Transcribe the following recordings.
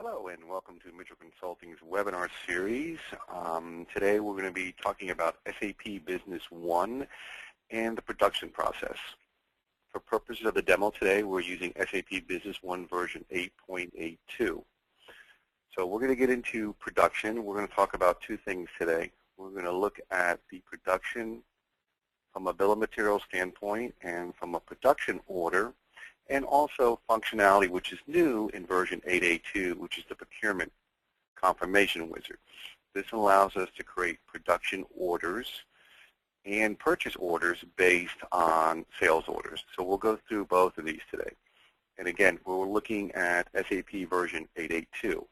Hello and welcome to Mitchell Consulting's webinar series. Today we're going to be talking about SAP Business One and the production process. For purposes of the demo today, we're using SAP Business One version 8.82. So we're going to get into production. We're going to talk about two things today. We're going to look at the production from a bill of materials standpoint and from a production order, and also functionality which is new in version 8.82, which is the procurement confirmation wizard. This allows us to create production orders and purchase orders based on sales orders. So we'll go through both of these today. And again, we're looking at SAP version 8.82. So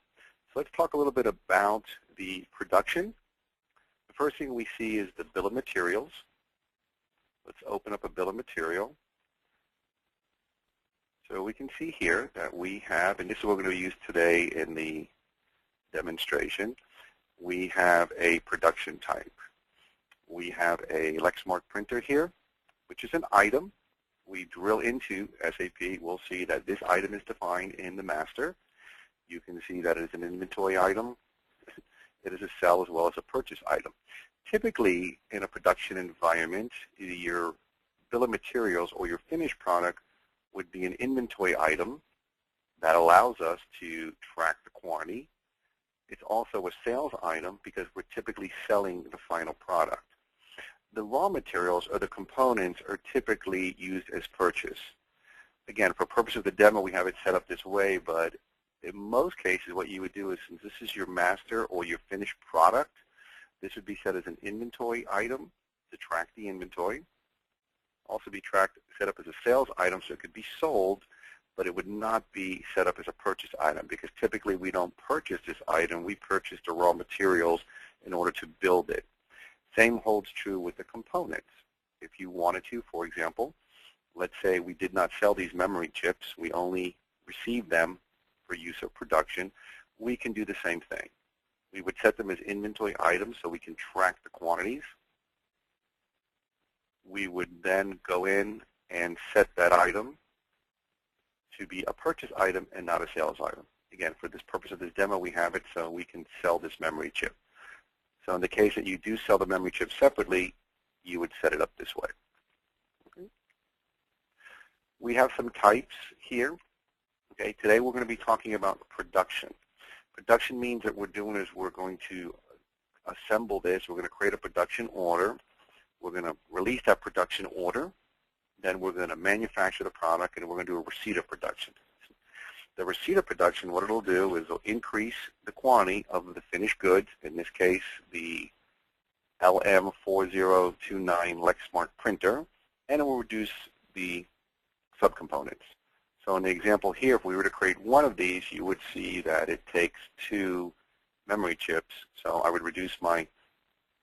let's talk a little bit about the production. The first thing we see is the bill of materials. Let's open up a bill of material. So we can see here that we have, and this is what we're going to use today in the demonstration, we have a production type. We have a Lexmark printer here, which is an item. We drill into SAP, we'll see that this item is defined in the master. You can see that it is an inventory item. It is a sell as well as a purchase item. Typically, in a production environment, your bill of materials or your finished product would be an inventory item that allows us to track the quantity. It's also a sales item because we're typically selling the final product. The raw materials or the components are typically used as purchase. Again, for purpose of the demo, we have it set up this way, but in most cases what you would do is, since this is your master or your finished product, this would be set as an inventory item to track the inventory. Also be set up as a sales item so it could be sold, but it would not be set up as a purchase item because typically we don't purchase this item, we purchase the raw materials in order to build it. Same holds true with the components. If you wanted to, for example, let's say we did not sell these memory chips, we only received them for use of production, we can do the same thing. We would set them as inventory items so we can track the quantities. We would then go in and set that item to be a purchase item and not a sales item. Again, for this purpose of this demo, we have it so we can sell this memory chip. So in the case that you do sell the memory chip separately, you would set it up this way. Okay. We have some types here. Okay. Today we're going to be talking about production. Production means that what we're doing is we're going to assemble this. We're going to create a production order. We're going to release that production order, then we're going to manufacture the product, and we're going to do a receipt of production. The receipt of production, what it'll do is it'll increase the quantity of the finished goods, in this case the LM4029 Lexmark printer, and it will reduce the subcomponents. So in the example here, if we were to create one of these, you would see that it takes 2 memory chips. So I would reduce my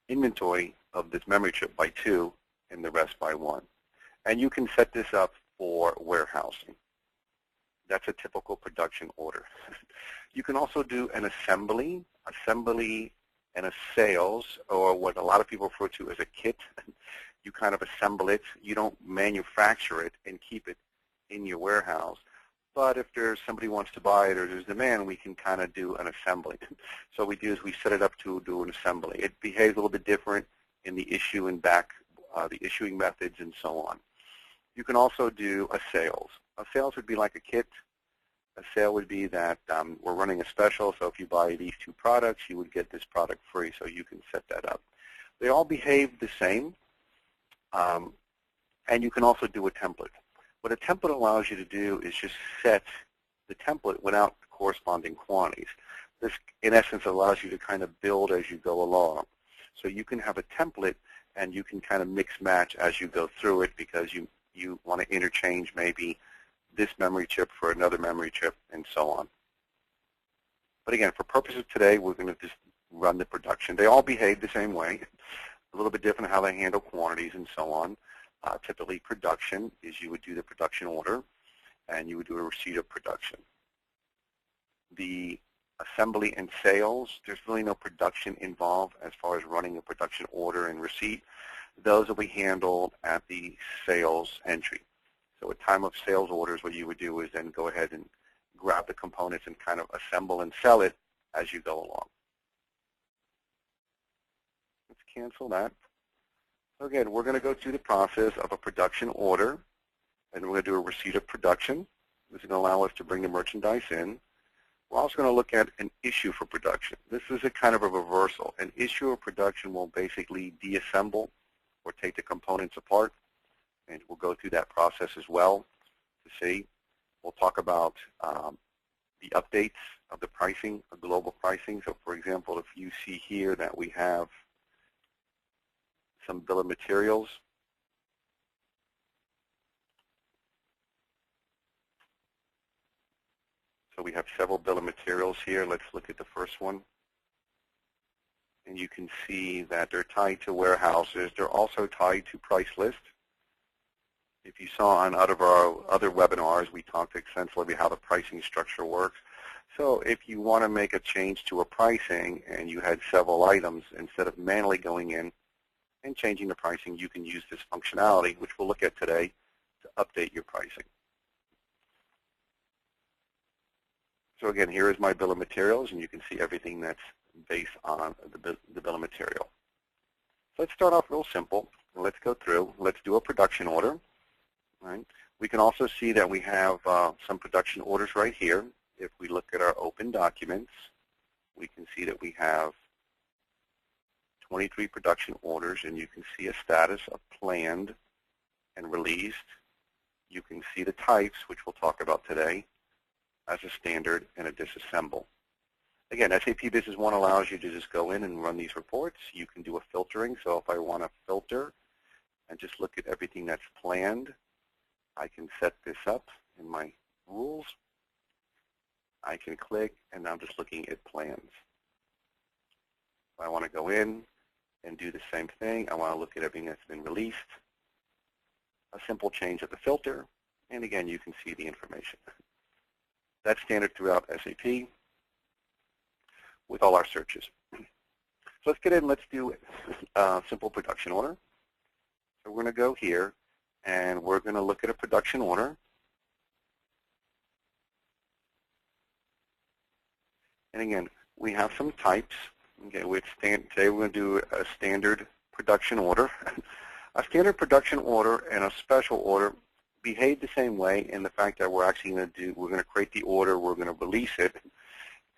inventory of this memory chip by 2 and the rest by 1. And you can set this up for warehousing. That's a typical production order. You can also do an assembly and a sales, or what a lot of people refer to as a kit. You kind of assemble it. You don't manufacture it and keep it in your warehouse. But if there's somebody who wants to buy it or there's demand, we can kind of do an assembly. So what we do is we set it up to do an assembly. It behaves a little bit different in the issue and back, the issuing methods and so on. You can also do a sales. A sales would be like a kit. A sale would be that we're running a special, so if you buy these 2 products, you would get this product free, so you can set that up. They all behave the same, and you can also do a template. What a template allows you to do is just set the template without corresponding quantities. This, in essence, allows you to kind of build as you go along. So you can have a template, and you can kind of mix match as you go through it because you want to interchange maybe this memory chip for another memory chip and so on. But again, for purposes of today, we're going to just run the production. They all behave the same way, a little bit different how they handle quantities and so on. Typically, production is you would do the production order, and you would do a receipt of production. The assembly and sales, there's really no production involved as far as running a production order and receipt. Those will be handled at the sales entry. So at time of sales orders, what you would do is then go ahead and grab the components and kind of assemble and sell it as you go along. Let's cancel that. So again, we're going to go through the process of a production order, and we're going to do a receipt of production. This is going to allow us to bring the merchandise in. We're also going to look at an issue for production. This is a kind of a reversal. An issue of production will basically deassemble or take the components apart, and we'll go through that process as well to see. We'll talk about the updates of the pricing, of global pricing. So for example, if you see here that we have some bill of materials, so we have several bill of materials here. Let's look at the first one. And you can see that they're tied to warehouses. They're also tied to price list. If you saw on out of our other webinars, we talked extensively how the pricing structure works. So if you want to make a change to a pricing and you had several items, instead of manually going in and changing the pricing, you can use this functionality, which we'll look at today, to update your pricing. So again, here is my bill of materials, and you can see everything that's based on the bill of material. So let's start off real simple. Let's go through. Let's do a production order. Right. We can also see that we have some production orders right here. If we look at our open documents, we can see that we have 23 production orders, and you can see a status of planned and released. You can see the types, which we'll talk about today, as a standard and a disassemble. Again, SAP Business One allows you to just go in and run these reports. You can do a filtering. So if I want to filter and just look at everything that's planned, I can set this up in my rules. I can click, and I'm just looking at plans. If I want to go in and do the same thing, I want to look at everything that's been released. A simple change of the filter, and again, you can see the information. That's standard throughout SAP with all our searches. So let's get in, let's do a simple production order. So we're going to go here, and we're going to look at a production order. And again, we have some types. Okay, today we're going to do a standard production order. A standard production order and a special order behave the same way in the fact that we're actually going to create the order, we're going to release it,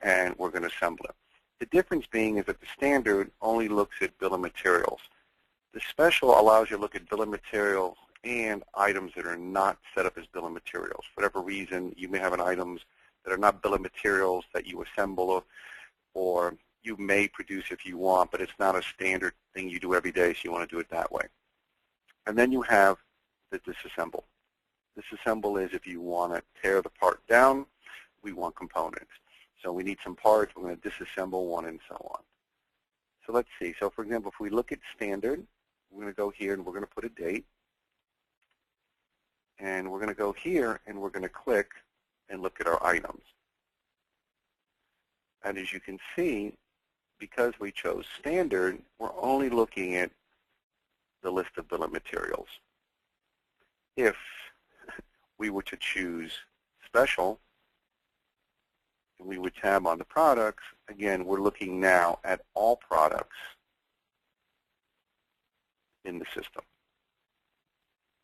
and we're going to assemble it. The difference being is that the standard only looks at bill of materials. The special allows you to look at bill of materials and items that are not set up as bill of materials. For whatever reason, you may have items that are not bill of materials that you assemble, or you may produce if you want, but it's not a standard thing you do every day, so you want to do it that way. And then you have the disassemble. Disassemble is if you want to tear the part down, we want components. So we need some parts, we're going to disassemble one, and so on. So let's see. So for example, if we look at standard, we're going to go here and we're going to put a date. And we're going to go here and we're going to click and look at our items. And as you can see, because we chose standard, we're only looking at the list of bill of materials. If we were to choose special, and we would tab on the products, again, we're looking now at all products in the system.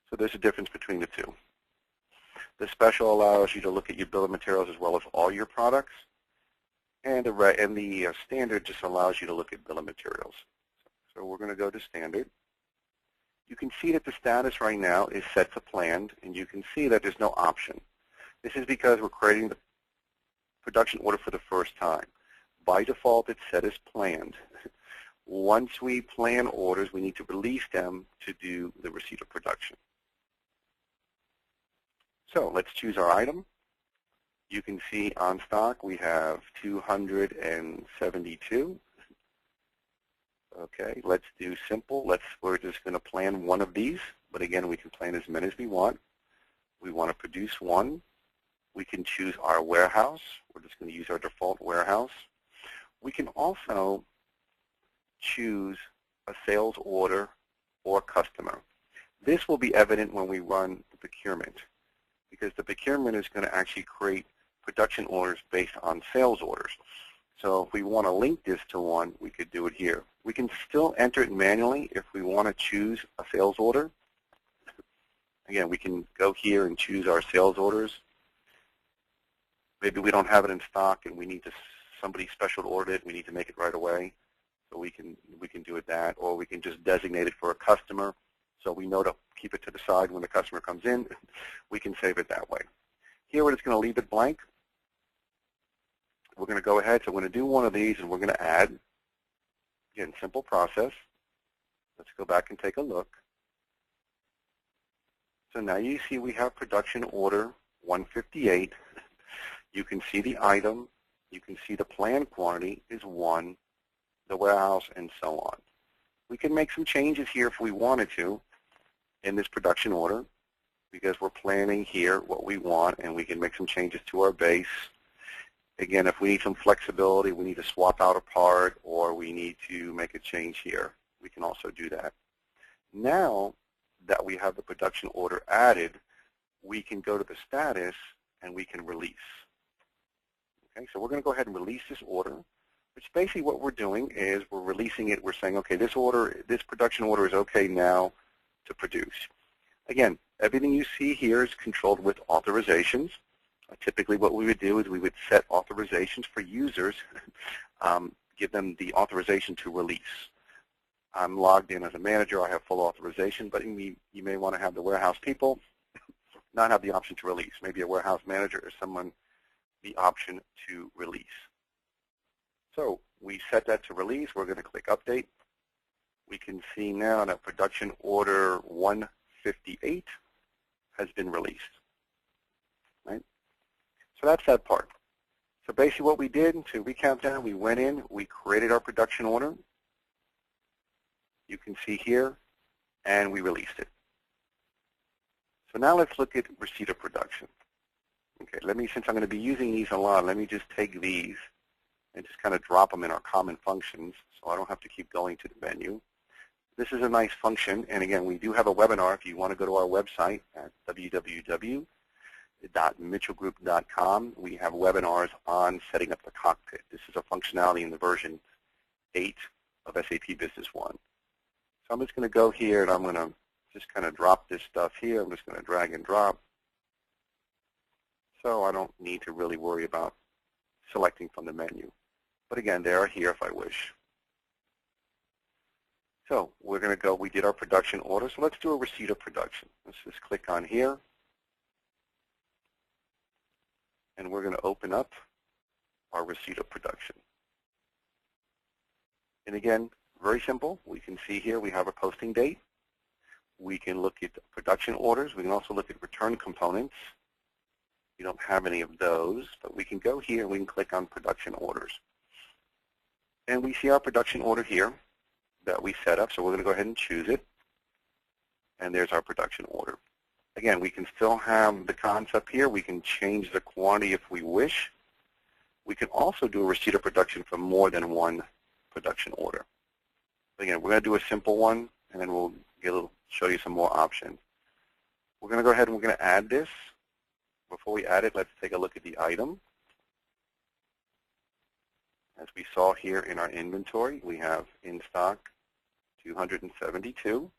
So there's a difference between the two. The special allows you to look at your bill of materials as well as all your products, and the standard just allows you to look at bill of materials. So we're going to go to standard. You can see that the status right now is set to planned, and you can see that there's no option. This is because we're creating the production order for the first time. By default, it's set as planned. Once we plan orders, we need to release them to do the receipt of production. So let's choose our item. You can see on stock we have 272. Okay, let's do simple. We're just going to plan one of these, but again, we can plan as many as we want. We want to produce one. We can choose our warehouse. We're just going to use our default warehouse. We can also choose a sales order or customer. This will be evident when we run the procurement, because the procurement is going to actually create production orders based on sales orders. So if we want to link this to one, we could do it here. We can still enter it manually if we want to choose a sales order. Again, we can go here and choose our sales orders. Maybe we don't have it in stock and we need to, somebody special ordered it, we need to make it right away. So we can do it that, or we can just designate it for a customer so we know to keep it to the side when the customer comes in. We can save it that way. Here we're just going to leave it blank. We're going to go ahead, so we're going to do one of these and we're going to add. Again, simple process. Let's go back and take a look. So now you see we have production order 158. You can see the item. You can see the planned quantity is 1, the warehouse, and so on. We can make some changes here if we wanted to in this production order because we're planning here what we want, and we can make some changes to our base. Again, if we need some flexibility, we need to swap out a part or we need to make a change here, we can also do that. Now that we have the production order added, we can go to the status and we can release. Okay, so we're going to go ahead and release this order, which basically what we're doing is we're releasing it. We're saying, okay, this production order is okay now to produce. Again, everything you see here is controlled with authorizations. Typically what we would do is we would set authorizations for users, give them the authorization to release. I'm logged in as a manager. I have full authorization, but you may want to have the warehouse people not have the option to release. Maybe a warehouse manager or someone the option to release. So we set that to release. We're going to click Update. We can see now that production order 158 has been released. Right? So that's that part. So basically what we did, to recap down, we went in, we created our production order. You can see here, and we released it. So now let's look at receipt of production. Okay, since I'm going to be using these a lot, let me just take these and just kind of drop them in our common functions so I don't have to keep going to the menu. This is a nice function, and again, we do have a webinar if you want to go to our website at www.mitchellgroup.com. We have webinars on setting up the cockpit. This is a functionality in the version 8 of SAP Business One. So I'm just going to go here and I'm going to just kind of drop this stuff here. I'm just going to drag and drop. So I don't need to really worry about selecting from the menu. But again, they are here if I wish. So we're going to go, we did our production order, so let's do a receipt of production. Let's just click on here. And we're going to open up our receipt of production. And again, very simple. We can see here we have a posting date. We can look at production orders. We can also look at return components. We don't have any of those, but we can go here and we can click on production orders. And we see our production order here that we set up, so we're going to go ahead and choose it. And there's our production order. Again, we can still have the concept here. We can change the quantity if we wish. We can also do a receipt of production for more than one production order. Again, we're going to do a simple one, and then we'll show you some more options. We're going to go ahead and we're going to add this. Before we add it, let's take a look at the item. As we saw here in our inventory, we have in stock 272.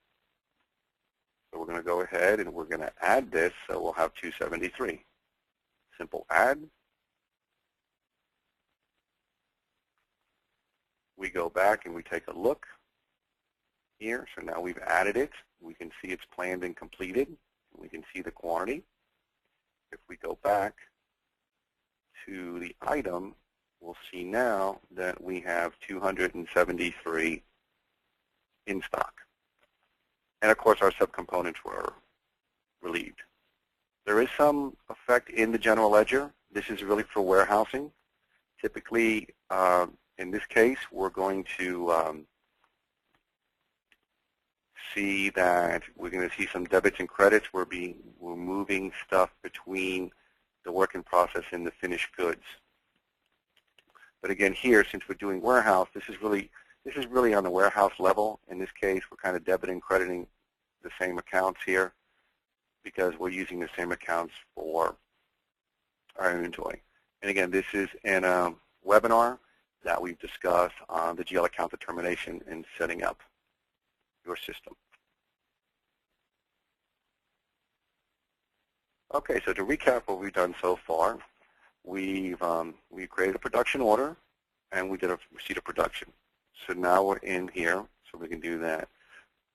So we're going to go ahead and we're going to add this, so we'll have 273. Simple add. We go back and we take a look here. So now we've added it. We can see it's planned and completed. We can see the quantity. If we go back to the item, we'll see now that we have 273 in stock. And of course, our subcomponents were relieved. There is some effect in the general ledger. This is really for warehousing. Typically, in this case, we're going to see that we're going to see some debits and credits. We're moving stuff between the work in process and the finished goods. But again, here, since we're doing warehouse, this is really on the warehouse level. In this case, we're kind of debiting and crediting the same accounts here because we're using the same accounts for our inventory. And again, this is in a webinar that we've discussed on the GL account determination and setting up your system. Okay, so to recap what we've done so far, we created a production order and we did a receipt of production. So now we're in here, so we can do that.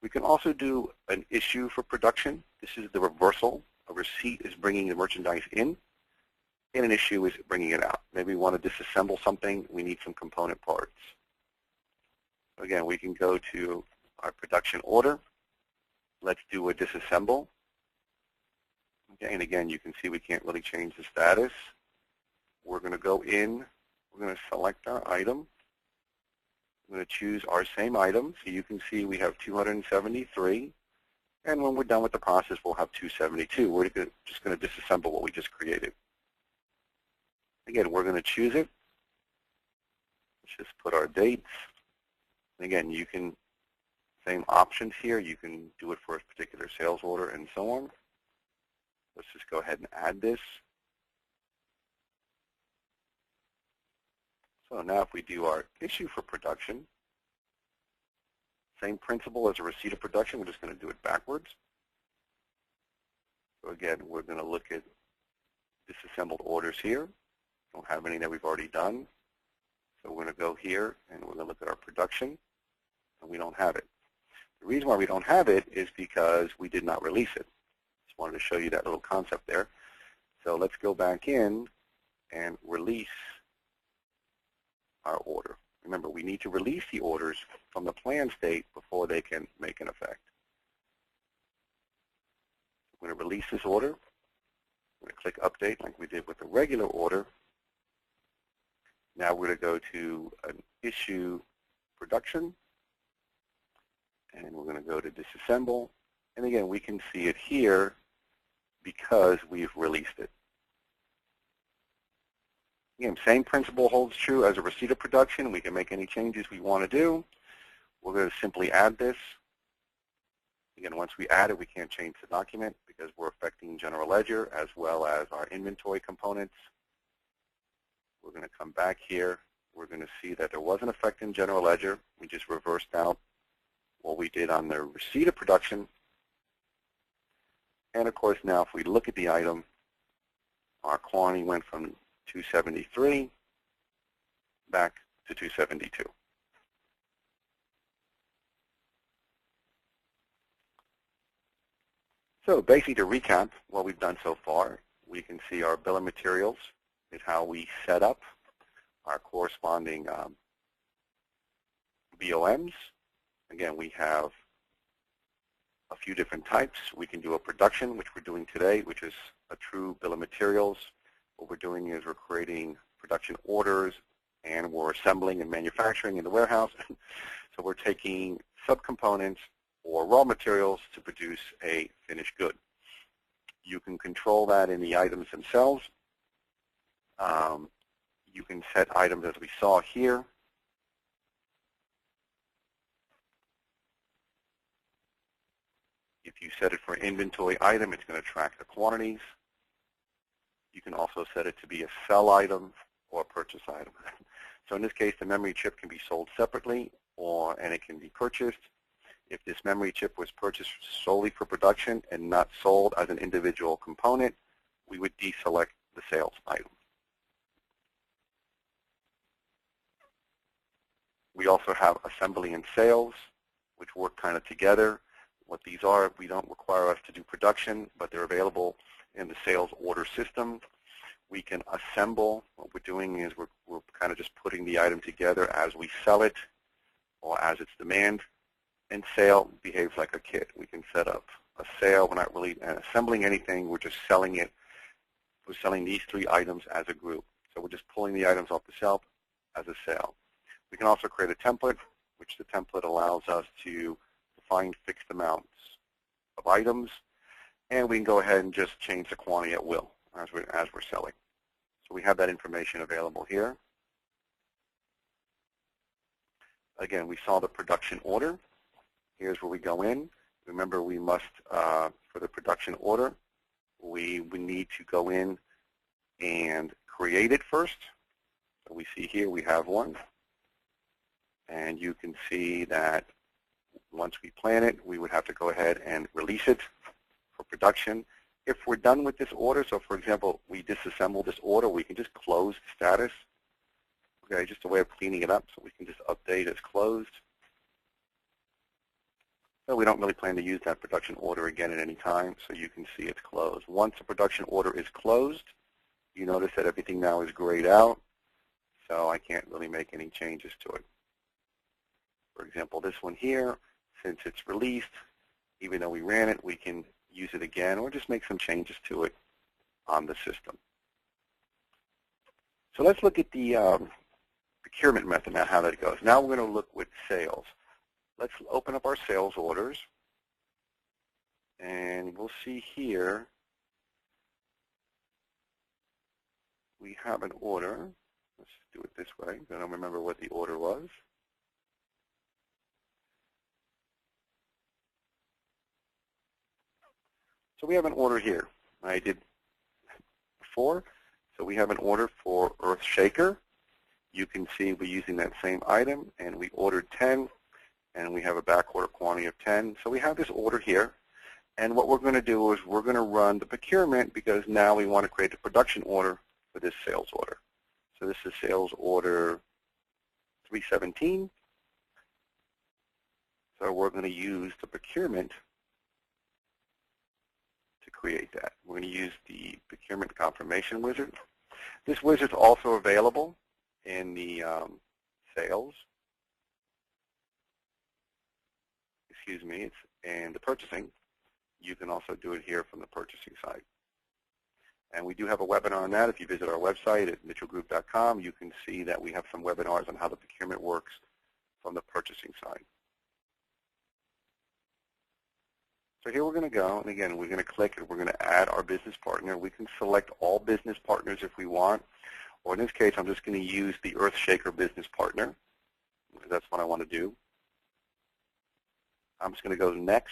We can also do an issue for production. This is the reversal. A receipt is bringing the merchandise in, and an issue is bringing it out. Maybe we want to disassemble something. We need some component parts. Again, we can go to our production order. Let's do a disassemble. Okay, and again, you can see we can't really change the status. We're going to go in. We're going to select our item. I'm going to choose our same item. So you can see we have 273. And when we're done with the process, we'll have 272. We're just going to disassemble what we just created. Again, we're going to choose it. Let's just put our dates. And again, you can, same options here. You can do it for a particular sales order and so on. Let's just go ahead and add this. So now if we do our issue for production, same principle as a receipt of production, we're just going to do it backwards. So again, we're going to look at disassembled orders here. Don't have any that we've already done. So we're going to go here and we're going to look at our production, and we don't have it. The reason why we don't have it is because we did not release it. Just wanted to show you that little concept there. So let's go back in and release our order. Remember, we need to release the orders from the plan state before they can make an effect. I'm going to release this order. I'm going to click Update like we did with the regular order. Now we're going to go to an issue production, and we're going to go to disassemble. And again, we can see it here because we've released it. Again, same principle holds true as a receipt of production. We can make any changes we want to do. We're going to simply add this. Again, once we add it, we can't change the document because we're affecting general ledger as well as our inventory components. We're going to come back here. We're going to see that there was an effect in general ledger. We just reversed out what we did on the receipt of production. And of course, now if we look at the item, our quantity went from 273 back to 272. So basically, to recap what we've done so far, we can see our bill of materials is how we set up our corresponding BOMs. Again, we have a few different types. We can do a production, which we're doing today, which is a true bill of materials. What we're doing is we're creating production orders, and we're assembling and manufacturing in the warehouse. So we're taking subcomponents or raw materials to produce a finished good. You can control that in the items themselves. You can set items as we saw here. If you set it for an inventory item, it's going to track the quantities. You can also set it to be a sell item or a purchase item. So in this case, the memory chip can be sold separately, and it can be purchased. If this memory chip was purchased solely for production and not sold as an individual component, we would deselect the sales item. We also have assembly and sales, which work kind of together. What these are, we don't require us to do production, but they're available in the sales order system. We can assemble. What we're doing is we're kind of just putting the item together as we sell it or as it's demand. And sale behaves like a kit. We can set up a sale. We're not really assembling anything. We're just selling it. We're selling these three items as a group. So we're just pulling the items off the shelf as a sale. We can also create a template, which the template allows us to define fixed amounts of items. And we can go ahead and just change the quantity at will as we're selling. So we have that information available here. Again, we saw the production order. Here's where we go in. Remember, we must, for the production order, we need to go in and create it first. So we see here we have one. And you can see that once we plan it, we would have to go ahead and release it for production. If we're done with this order, so for example, we disassemble this order, we can just close the status. Okay, just a way of cleaning it up, so we can just update as closed. So we don't really plan to use that production order again at any time, so you can see it's closed. Once the production order is closed, you notice that everything now is grayed out, so I can't really make any changes to it. For example, this one here, since it's released, even though we ran it, we can use it again or just make some changes to it on the system. So let's look at the procurement method now, how that goes. Now we're going to look with sales. Let's open up our sales orders, and we'll see here we have an order. Let's do it this way. I don't remember what the order was. So we have an order here. I did before. So we have an order for Earth Shaker. You can see we're using that same item, and we ordered 10, and we have a back order quantity of 10. So we have this order here, and what we're going to do is we're going to run the procurement because now we want to create a production order for this sales order. So this is sales order 317. So we're going to use the procurement to create that. We're going to use the procurement confirmation wizard. This wizard's also available in the sales. Excuse me, it's in the purchasing. You can also do it here from the purchasing side. And we do have a webinar on that. If you visit our website at mitchellgroup.com, you can see that we have some webinars on how the procurement works from the purchasing side. So here we're going to go, and again, we're going to click and we're going to add our business partner. We can select all business partners if we want, or in this case, I'm just going to use the Earth Shaker business partner, because that's what I want to do. I'm just going to go to next.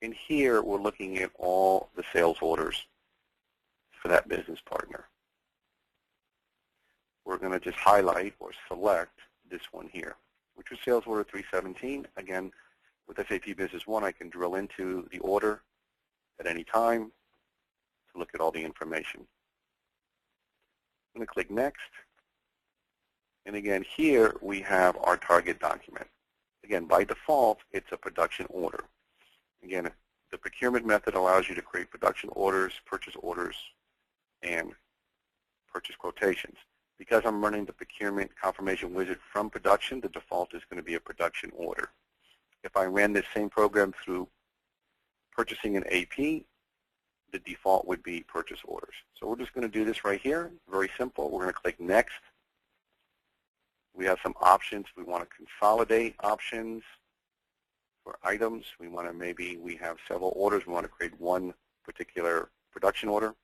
And here we're looking at all the sales orders for that business partner. We're going to just highlight or select this one here, which was sales order 317. Again, with SAP Business One, I can drill into the order at any time to look at all the information. I'm going to click Next. And again, here we have our target document. Again, by default, it's a production order. Again, the procurement method allows you to create production orders, and purchase quotations. Because I'm running the procurement confirmation wizard from production, the default is going to be a production order. If I ran this same program through purchasing an AP, the default would be purchase orders. So we're just going to do this right here. Very simple. We're going to click Next. We have some options. We want to consolidate options for items. We want to we have several orders. We want to create one particular production order.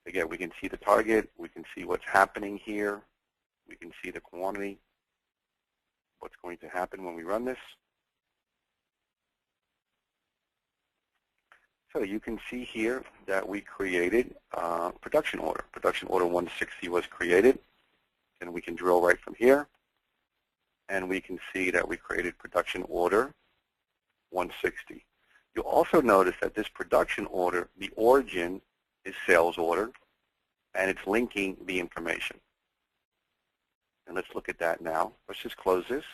Again, we can see the target. We can see what's happening here. We can see the quantity, what's going to happen when we run this. So you can see here that we created a production order. Production order 160 was created, and we can drill right from here. And we can see that we created production order 160. You'll also notice that this production order, the origin is sales order, and it's linking the information. And let's look at that now. Let's just close this.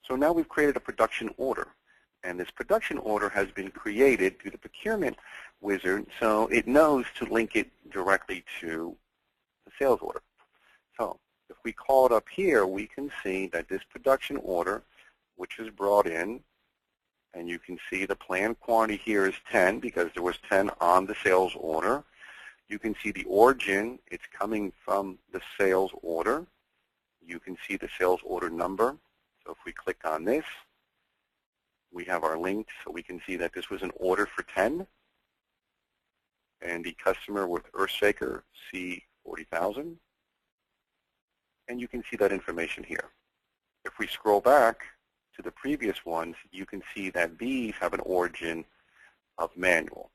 So now we've created a production order. And this production order has been created through the procurement wizard, so it knows to link it directly to the sales order. So if we call it up here, we can see that this production order, which is brought in, and you can see the planned quantity here is 10 because there was 10 on the sales order. You can see the origin. It's coming from the sales order. You can see the sales order number. So if we click on this, we have our link, so we can see that this was an order for 10. And the customer with Earthshaker, C40,000. And you can see that information here. If we scroll back to the previous ones, you can see that these have an origin of manual.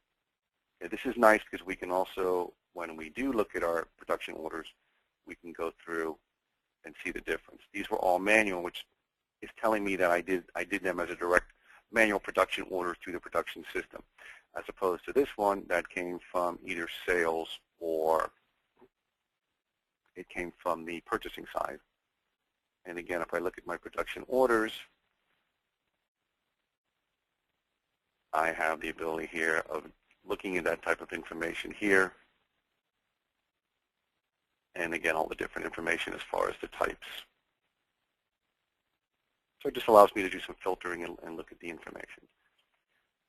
This is nice because we can also, when we do look at our production orders, we can go through and see the difference. These were all manual, which is telling me that I did them as a direct manual production order through the production system, as opposed to this one that came from either sales or it came from the purchasing side. And again, if I look at my production orders, I have the ability here of looking at that type of information here. And again, all the different information as far as the types. So it just allows me to do some filtering and look at the information.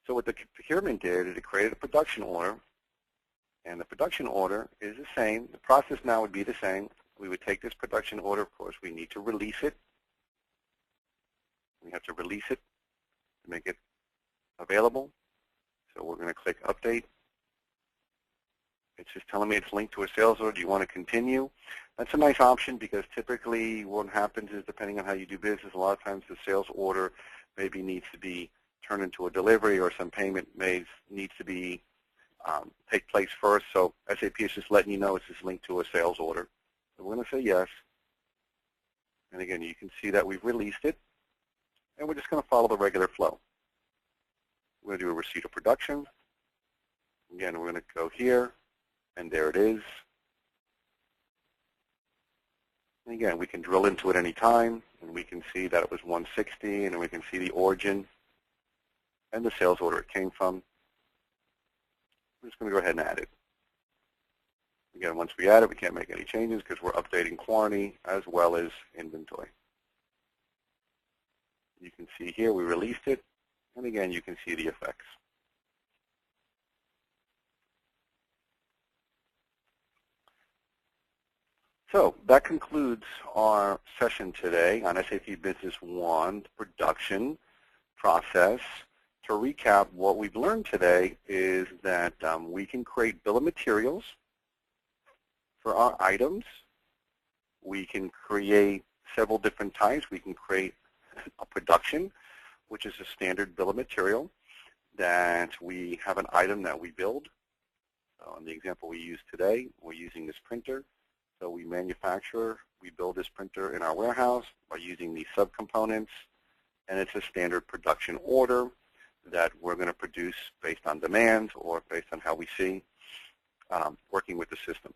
So what the procurement did is it created a production order. And the production order is the same. The process now would be the same. We would take this production order, of course, we need to release it. We have to release it to make it available. So we're going to click Update. It's just telling me it's linked to a sales order. Do you want to continue? That's a nice option because typically what happens is, depending on how you do business, a lot of times the sales order maybe needs to be turned into a delivery, or some payment needs to be take place first. So SAP is just letting you know it's just linked to a sales order. So we're going to say yes. And again, you can see that we've released it. And we're just going to follow the regular flow. We're going to do a receipt of production. Again, we're going to go here, and there it is. And again, we can drill into it any time, and we can see that it was 160, and we can see the origin and the sales order it came from. I'm just going to go ahead and add it. Again, once we add it, we can't make any changes because we're updating quantity as well as inventory. You can see here we released it, and again, you can see the effects. So that concludes our session today on SAP Business One, production process. To recap, what we've learned today is that we can create bill of materials for our items. We can create several different types. We can create a production, which is a standard bill of material that we have an item that we build. So in the example we use today, we're using this printer. So we build this printer in our warehouse by using these subcomponents, and it's a standard production order that we're going to produce based on demand or based on how we see working with the system.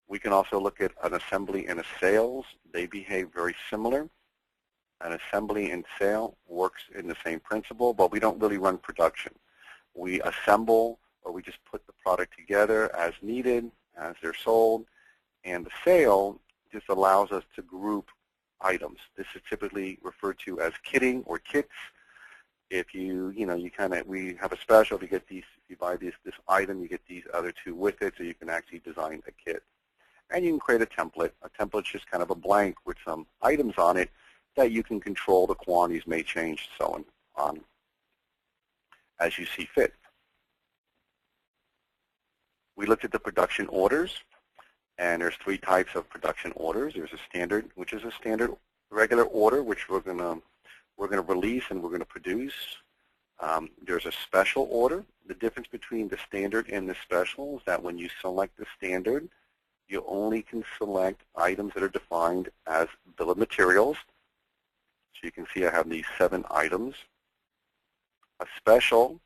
We can also look at an assembly and a sales. They behave very similar. An assembly and sale works in the same principle, but we don't really run production. We assemble, or we just put the product together as needed, as they're sold, and the sale just allows us to group items. This is typically referred to as kitting or kits. If we have a special, if you get these, if you buy this item, you get these other two with it, so you can actually design a kit. And you can create a template. A template is just kind of a blank with some items on it that you can control. The quantities may change, so on, as you see fit. We looked at the production orders, and there's three types of production orders. There's a standard, which is a standard regular order, which we're going to release and we're going to produce. There's a special order. The difference between the standard and the special is that when you select the standard, you only can select items that are defined as bill of materials. So you can see I have these 7 items. A special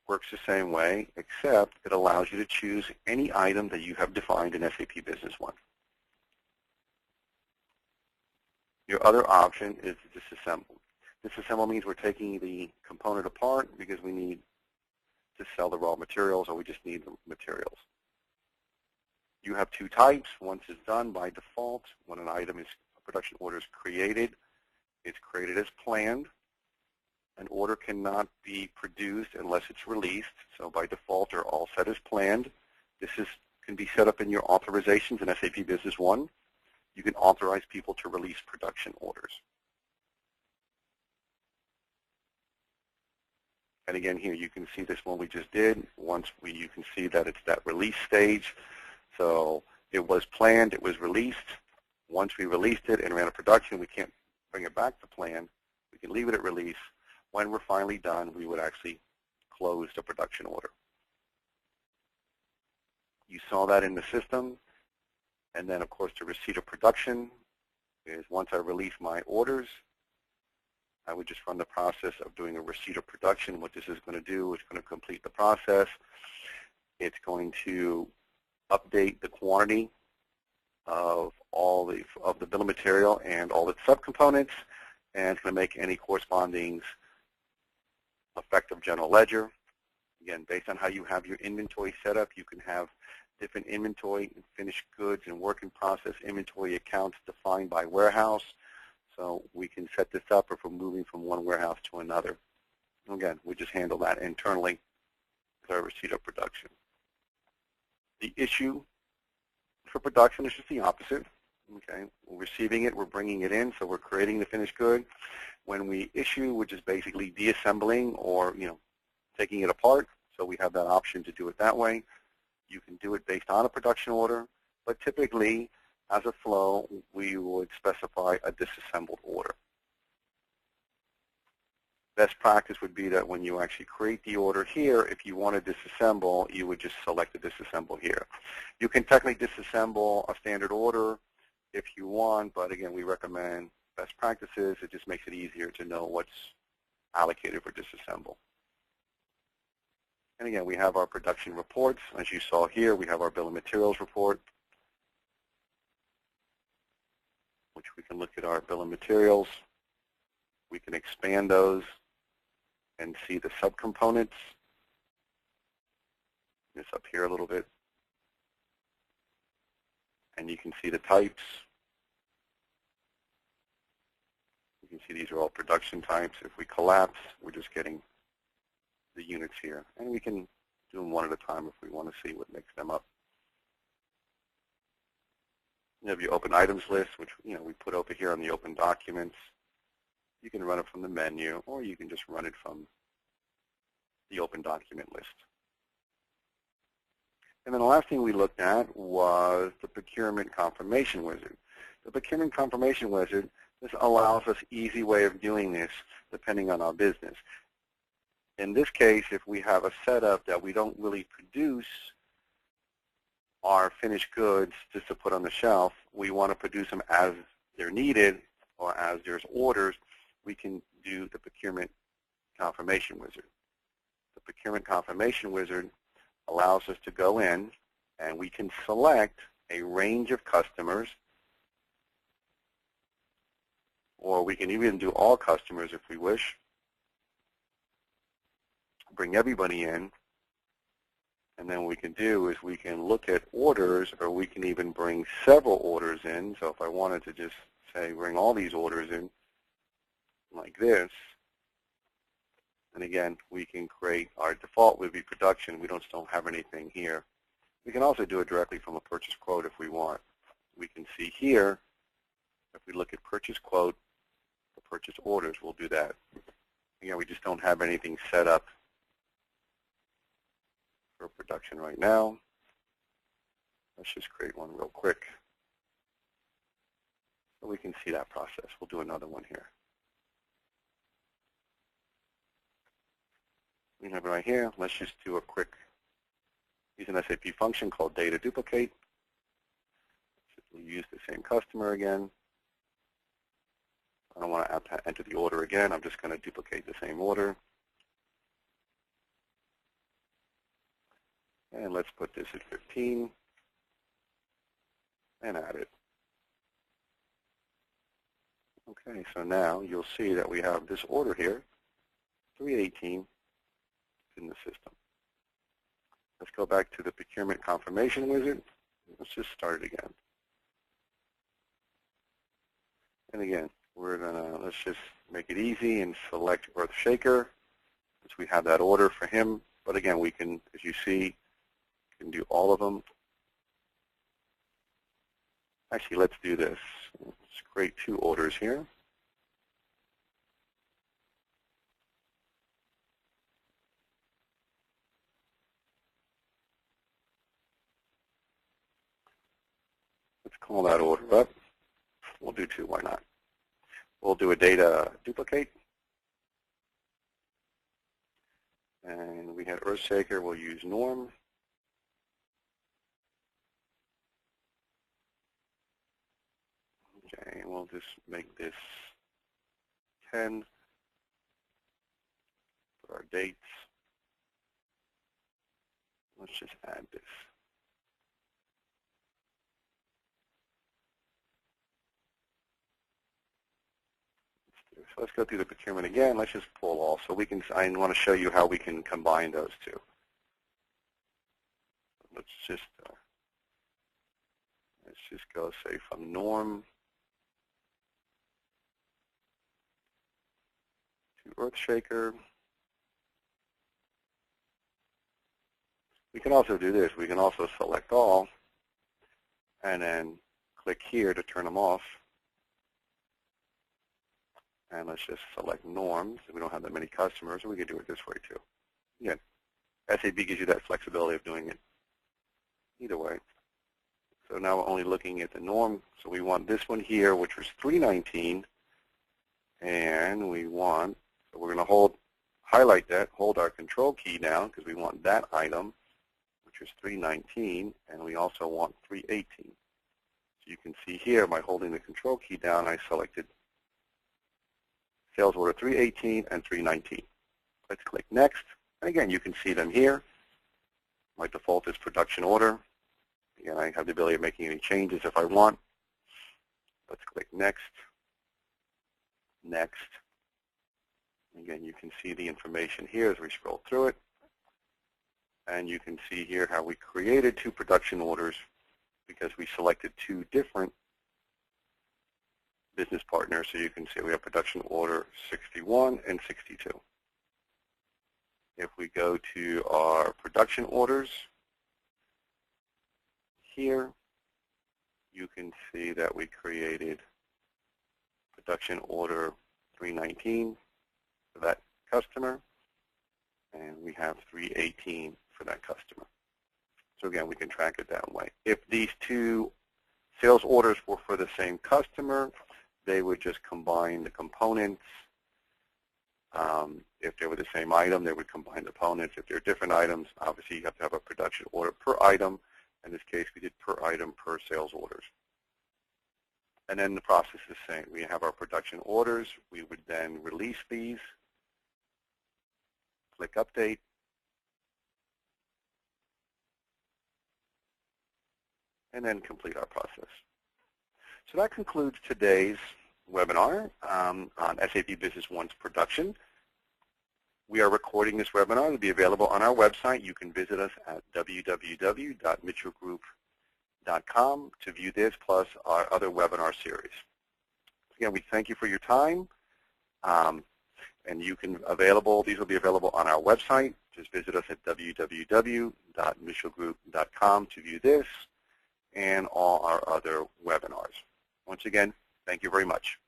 works the same way, except it allows you to choose any item that you have defined in SAP Business One. Your other option is to disassemble. Disassemble means we're taking the component apart because we need to sell the raw materials, or we just need the materials. You have 2 types. Once it's done by default, when an item is, a production order is created, it's created as planned. An order cannot be produced unless it's released. So by default, they're all set as planned. This can be set up in your authorizations in SAP Business One. You can authorize people to release production orders. And again, here you can see this one we just did. You can see that it's that release stage. So it was planned, it was released. Once we released it and ran a production, we can't bring it back to plan. We can leave it at release. When we're finally done, we would actually close the production order. You saw that in the system. And then, of course, the receipt of production is once I release my orders, I would just run the process of doing a receipt of production. What this is going to do is going to complete the process. It's going to update the quantity of all the bill of material and all its subcomponents, and it's going to make any corresponding effective general ledger. Again, based on how you have your inventory set up, you can have different inventory, finished goods, and work in process inventory accounts defined by warehouse. So we can set this up if we're moving from one warehouse to another. Again, we just handle that internally with our receipt of production. The issue for production is just the opposite. Okay, we're receiving it, we're bringing it in, so we're creating the finished good. When we issue, we're just basically deassembling or taking it apart. So we have that option to do it that way. You can do it based on a production order, but typically, as a flow, we would specify a disassembled order. Best practice would be that when you actually create the order here, if you want to disassemble, you would just select the disassemble here. You can technically disassemble a standard order if you want, but again, we recommend best practices. It just makes it easier to know what's allocated for disassemble. And again, we have our production reports. As you saw here, we have our bill of materials report, which we can look at our bill of materials. We can expand those and see the subcomponents. This up here a little bit. And you can see the types. You can see these are all production types. If we collapse, we're just getting the units here. And we can do them one at a time if we want to see what makes them up. You have your open items list, which we put over here on the open documents. You can run it from the menu, or you can just run it from the open document list. And then the last thing we looked at was the procurement confirmation wizard. The procurement confirmation wizard, this allows us easy way of doing this depending on our business. In this case, if we have a setup that we don't really produce our finished goods just to put on the shelf, we want to produce them as they're needed or as there's orders, we can do the procurement confirmation wizard. The procurement confirmation wizard allows us to go in and we can select a range of customers, or we can even do all customers if we wish. Bring everybody in, and then what we can do is we can look at orders, or we can even bring several orders in. So if I wanted to just say bring all these orders in like this, and again, we can create our default would be production. We just don't have anything here. We can also do it directly from a purchase quote if we want. We can see here, if we look at purchase quote, the purchase orders, we'll do that. Again, we just don't have anything set up for production right now. Let's just create one real quick so we can see that process. We'll do another one here. We have it right here. Let's just do a quick, use an SAP function called data duplicate. We'll use the same customer again. I don't want to enter the order again. I'm just going to duplicate the same order. And let's put this at 15 and add it. Okay, so now you'll see that we have this order here, 318 in the system. Let's go back to the procurement confirmation wizard. Let's just start it again. And again, we're gonna, let's just make it easy and select Earthshaker, since we have that order for him. But again, we can, as you see, can do all of them. Actually, let's do this. Let's create 2 orders here. Let's call that order up. We'll do 2, why not? We'll do a data duplicate. And we had Earthshaker, we'll use norm. We'll just make this 10 for our dates. Let's just add this. So let's go through the procurement again. Let's just pull all. So we can. I want to show you how we can combine those two. Let's just go say from norm to Earthshaker. We can also do this. We can also select all and then click here to turn them off. And let's just select norms. We don't have that many customers, and we can do it this way too. Again, SAP gives you that flexibility of doing it either way. So now we're only looking at the norm. So we want this one here, which was 319, and we want, so we're going to highlight that, hold our control key down because we want that item, which is 319, and we also want 318. So you can see here by holding the control key down, I selected sales order 318 and 319. Let's click next. And again, you can see them here. My default is production order. Again, I have the ability of making any changes if I want. Let's click next. Next. Again, you can see the information here as we scroll through it. And you can see here how we created two production orders because we selected two different business partners. So you can see we have production order 61 and 62. If we go to our production orders, here you can see that we created production order 319 for that customer, and we have 318 for that customer. So again, we can track it that way. If these two sales orders were for the same customer, they would just combine the components. If they were the same item, they would combine the components. If they're different items, obviously you have to have a production order per item. In this case, we did per item per sales orders. And then the process is the same. We have our production orders. We would then release these, click Update, and then complete our process. So that concludes today's webinar on SAP Business One's production. We are recording this webinar. It will be available on our website. You can visit us at www.mitchellgroup.com to view this plus our other webinar series. Again, we thank you for your time. And these will be available on our website. Just visit us at www.mitchellgroup.com to view this and all our other webinars. Once again, thank you very much.